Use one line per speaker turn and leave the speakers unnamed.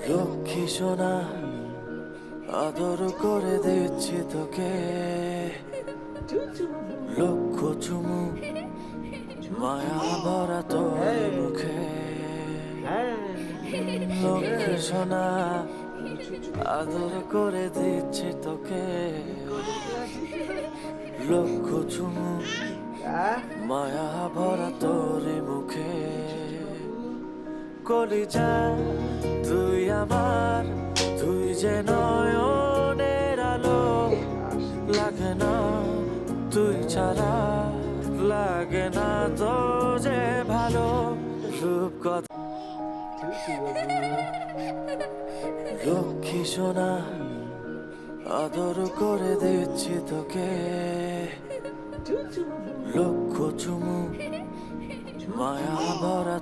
লক্ষ্মী সোনা আদর করে দিচ্ছি তোকে, লক্ষ চুমু মায়া ভরা তোর মুখে। লক্ষ্মী সোনা আদর করে দিচ্ছি তোকে, লক্ষ চুমু মায়া ভরা তোর মুখে। কলিজা তুই আমার, তুই যে নয়নের আলো, লাগে না তুই ছাড়া, লাগে না তো যে ভালো। রূপকথা লক্ষ্মী সোনা আদর করে দিচ্ছি তোকে, লক্ষ চুমু মায়া ভরা